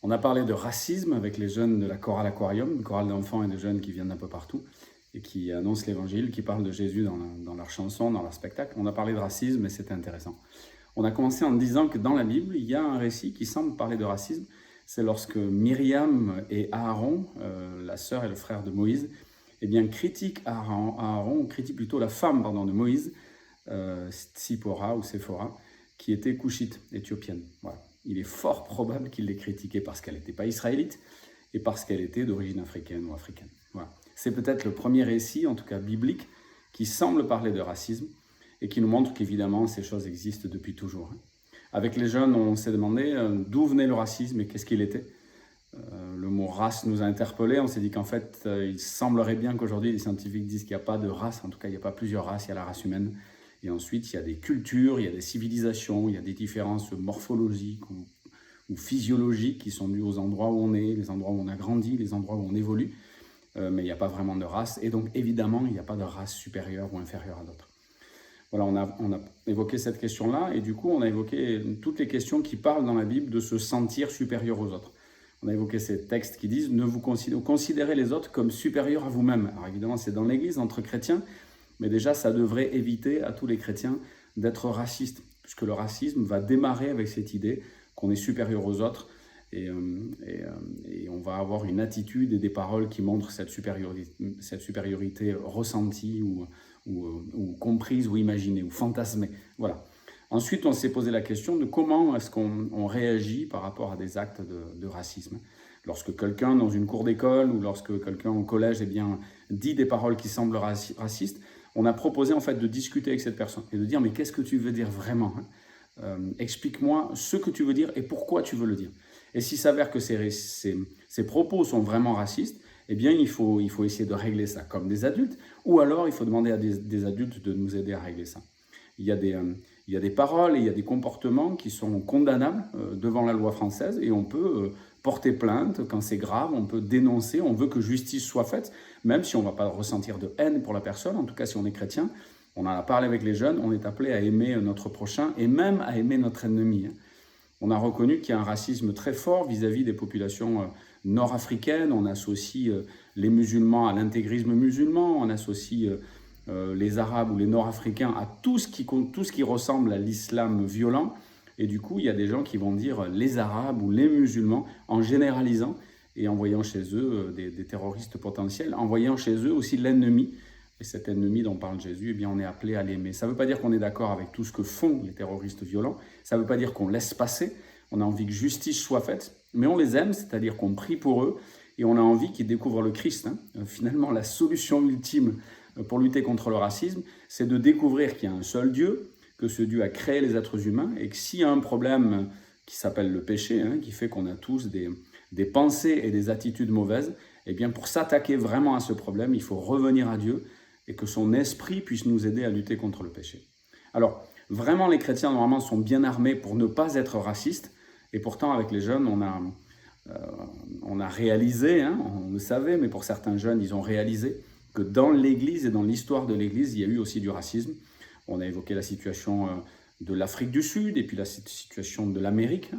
On a parlé de racisme avec les jeunes de la chorale Aquarium, une chorale d'enfants et de jeunes qui viennent d'un peu partout et qui annoncent l'évangile, qui parlent de Jésus dans leurs chansons, dans leurs spectacles. On a parlé de racisme et c'était intéressant. On a commencé en disant que dans la Bible, il y a un récit qui semble parler de racisme. C'est lorsque Myriam et Aaron, la sœur et le frère de Moïse, eh bien, critiquent Aaron, critique plutôt la femme de Moïse, Tsipora ou Séphora, qui était couchite, éthiopienne. Voilà. Il est fort probable qu'il l'ait critiquée parce qu'elle n'était pas israélite et parce qu'elle était d'origine africaine ou africaine. Voilà. C'est peut-être le premier récit, en tout cas biblique, qui semble parler de racisme et qui nous montre qu'évidemment ces choses existent depuis toujours. Avec les jeunes, on s'est demandé d'où venait le racisme et qu'est-ce qu'il était. Le mot race nous a interpellés. On s'est dit qu'en fait, il semblerait bien qu'aujourd'hui, les scientifiques disent qu'il n'y a pas de race. En tout cas, il n'y a pas plusieurs races, il y a la race humaine. Et ensuite, il y a des cultures, il y a des civilisations, il y a des différences morphologiques ou physiologiques qui sont dues aux endroits où on est, les endroits où on a grandi, les endroits où on évolue. Mais il n'y a pas vraiment de race. Et donc, évidemment, il n'y a pas de race supérieure ou inférieure à d'autres. Voilà, on a évoqué cette question-là. Et du coup, on a évoqué toutes les questions qui parlent dans la Bible de se sentir supérieur aux autres. On a évoqué ces textes qui disent « Ne vous considérez les autres comme supérieurs à vous-même ». Alors évidemment, c'est dans l'Église, entre chrétiens. Mais déjà, ça devrait éviter à tous les chrétiens d'être racistes, puisque le racisme va démarrer avec cette idée qu'on est supérieur aux autres et on va avoir une attitude et des paroles qui montrent cette supériorité ressentie ou comprise ou imaginée ou fantasmée. Voilà. Ensuite, on s'est posé la question de comment est-ce qu'on réagit par rapport à des actes de racisme. Lorsque quelqu'un dans une cour d'école ou lorsque quelqu'un au collège dit des paroles qui semblent racistes, on a proposé en fait de discuter avec cette personne et de dire mais qu'est-ce que tu veux dire vraiment, explique-moi ce que tu veux dire et pourquoi tu veux le dire. Et s'il s'avère que ces propos sont vraiment racistes, eh bien il faut essayer de régler ça comme des adultes ou alors il faut demander à des adultes de nous aider à régler ça. Il y a des paroles et il y a des comportements qui sont condamnables devant la loi française et on peut porter plainte quand c'est grave, on peut dénoncer, on veut que justice soit faite, même si on ne va pas ressentir de haine pour la personne, en tout cas si on est chrétien, on en a parlé avec les jeunes, on est appelé à aimer notre prochain et même à aimer notre ennemi. On a reconnu qu'il y a un racisme très fort vis-à-vis des populations nord-africaines, on associe les musulmans à l'intégrisme musulman, on associe les Arabes ou les Nord-Africains à tout ce qui ressemble à l'islam violent. Et du coup, il y a des gens qui vont dire les Arabes ou les musulmans en généralisant et en voyant chez eux des terroristes potentiels, en voyant chez eux aussi l'ennemi. Et cet ennemi dont parle Jésus, eh bien, on est appelé à l'aimer. Ça ne veut pas dire qu'on est d'accord avec tout ce que font les terroristes violents. Ça ne veut pas dire qu'on laisse passer. On a envie que justice soit faite. Mais on les aime, c'est-à-dire qu'on prie pour eux. Et on a envie qu'ils découvrent le Christ. Finalement, la solution ultime pour lutter contre le racisme, c'est de découvrir qu'il y a un seul Dieu, que ce Dieu a créé les êtres humains et que s'il y a un problème qui s'appelle le péché, qui fait qu'on a tous des pensées et des attitudes mauvaises, eh bien pour s'attaquer vraiment à ce problème, il faut revenir à Dieu et que son esprit puisse nous aider à lutter contre le péché. Alors, vraiment, les chrétiens, normalement, sont bien armés pour ne pas être racistes. Et pourtant, avec les jeunes, on a réalisé, on le savait, mais pour certains jeunes, ils ont réalisé que dans l'Église et dans l'histoire de l'Église, il y a eu aussi du racisme. On a évoqué la situation de l'Afrique du Sud et puis la situation de l'Amérique,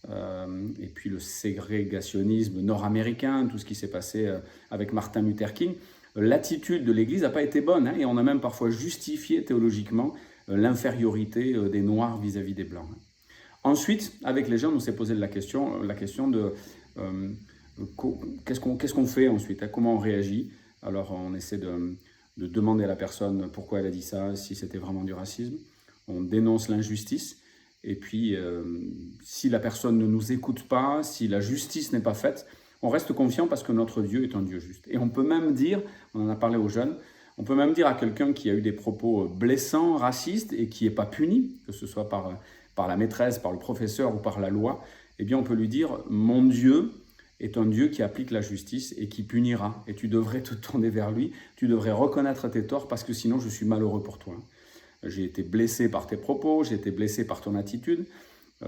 et puis le ségrégationnisme nord-américain, tout ce qui s'est passé avec Martin Luther King. L'attitude de l'Église n'a pas été bonne, et on a même parfois justifié théologiquement l'infériorité des Noirs vis-à-vis des Blancs. Ensuite, avec les jeunes, on s'est posé la question de qu'est-ce qu'on fait ensuite, comment on réagit. Alors on essaie de demander à la personne pourquoi elle a dit ça, si c'était vraiment du racisme. On dénonce l'injustice. Et puis, si la personne ne nous écoute pas, si la justice n'est pas faite, on reste confiant parce que notre Dieu est un Dieu juste. Et on peut même dire, on en a parlé aux jeunes, on peut même dire à quelqu'un qui a eu des propos blessants, racistes, et qui n'est pas puni, que ce soit par la maîtresse, par le professeur ou par la loi, eh bien on peut lui dire « Mon Dieu est un Dieu qui applique la justice et qui punira. Et tu devrais te tourner vers lui, tu devrais reconnaître tes torts parce que sinon je suis malheureux pour toi. J'ai été blessé par tes propos, j'ai été blessé par ton attitude. »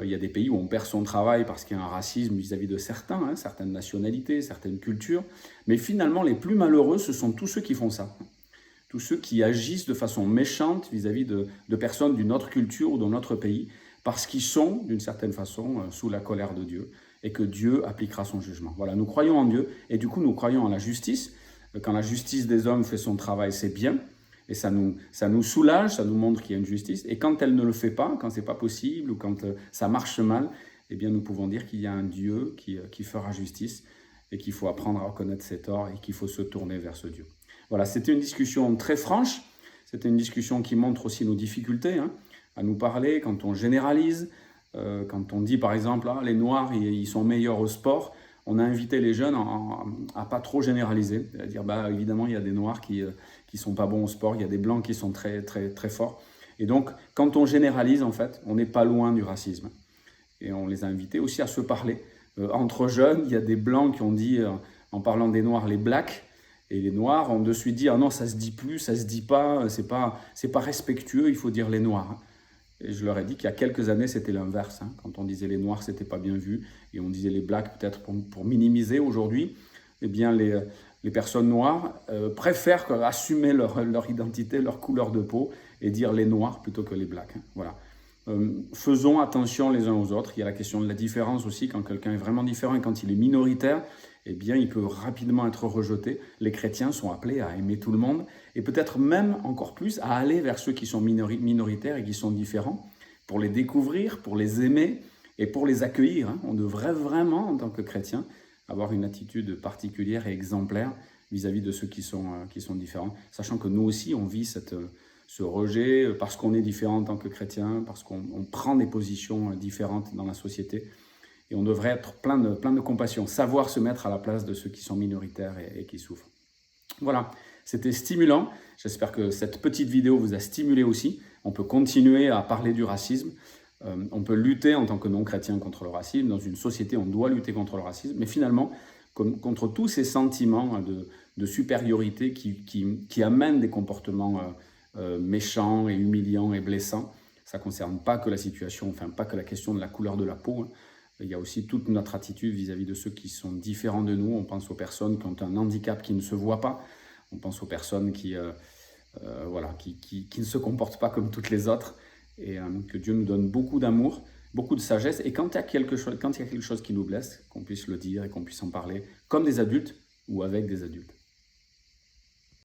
Il y a des pays où on perd son travail parce qu'il y a un racisme vis-à-vis de certaines nationalités, certaines cultures. Mais finalement, les plus malheureux, ce sont tous ceux qui font ça. Tous ceux qui agissent de façon méchante vis-à-vis de personnes d'une autre culture ou d'un autre pays, parce qu'ils sont, d'une certaine façon, sous la colère de Dieu. et que Dieu appliquera son jugement. Voilà, nous croyons en Dieu et du coup nous croyons en la justice. Quand la justice des hommes fait son travail, c'est bien et ça nous soulage, ça nous montre qu'il y a une justice. Et quand elle ne le fait pas, quand c'est pas possible ou quand ça marche mal, eh bien nous pouvons dire qu'il y a un Dieu qui fera justice et qu'il faut apprendre à reconnaître ses torts et qu'il faut se tourner vers ce Dieu. Voilà, c'était une discussion très franche, c'était une discussion qui montre aussi nos difficultés à nous parler quand on généralise, quand on dit par exemple les Noirs ils sont meilleurs au sport. On a invité les jeunes à pas trop généraliser, à dire évidemment il y a des Noirs qui sont pas bons au sport, il y a des Blancs qui sont très très très forts. Et donc quand on généralise en fait, on n'est pas loin du racisme. Et on les a invités aussi à se parler. Entre jeunes, il y a des Blancs qui ont dit, en parlant des Noirs, les Blacks, et les Noirs ont de suite dit, ah non, ça se dit plus, ça se dit pas, c'est pas respectueux, il faut dire les Noirs. Et je leur ai dit qu'il y a quelques années, c'était l'inverse. Quand on disait les Noirs, c'était pas bien vu, et on disait les Blacks peut-être pour minimiser. Aujourd'hui, eh bien les personnes noires préfèrent assumer leur identité, leur couleur de peau, et dire les Noirs plutôt que les Blacks. Voilà. Faisons attention les uns aux autres. Il y a la question de la différence aussi. Quand quelqu'un est vraiment différent et quand il est minoritaire, eh bien, il peut rapidement être rejeté. Les chrétiens sont appelés à aimer tout le monde et peut-être même encore plus à aller vers ceux qui sont minoritaires et qui sont différents pour les découvrir, pour les aimer et pour les accueillir. On devrait vraiment, en tant que chrétien, avoir une attitude particulière et exemplaire vis-à-vis de ceux qui sont différents, sachant que nous aussi, on vit ce rejet parce qu'on est différent en tant que chrétien, parce qu'on prend des positions différentes dans la société. Et on devrait être plein de compassion, savoir se mettre à la place de ceux qui sont minoritaires et qui souffrent. Voilà, c'était stimulant. J'espère que cette petite vidéo vous a stimulé aussi. On peut continuer à parler du racisme. On peut lutter en tant que non-chrétien contre le racisme. Dans une société, on doit lutter contre le racisme. Mais finalement, contre tous ces sentiments de supériorité qui amènent des comportements méchants et humiliants et blessants. Ça ne concerne pas que la situation, enfin pas que la question de la couleur de la peau. Il y a aussi toute notre attitude vis-à-vis de ceux qui sont différents de nous. On pense aux personnes qui ont un handicap qui ne se voit pas. On pense aux personnes qui ne se comportent pas comme toutes les autres. Et que Dieu nous donne beaucoup d'amour, beaucoup de sagesse. Et quand il y a quelque chose qui nous blesse, qu'on puisse le dire et qu'on puisse en parler comme des adultes ou avec des adultes.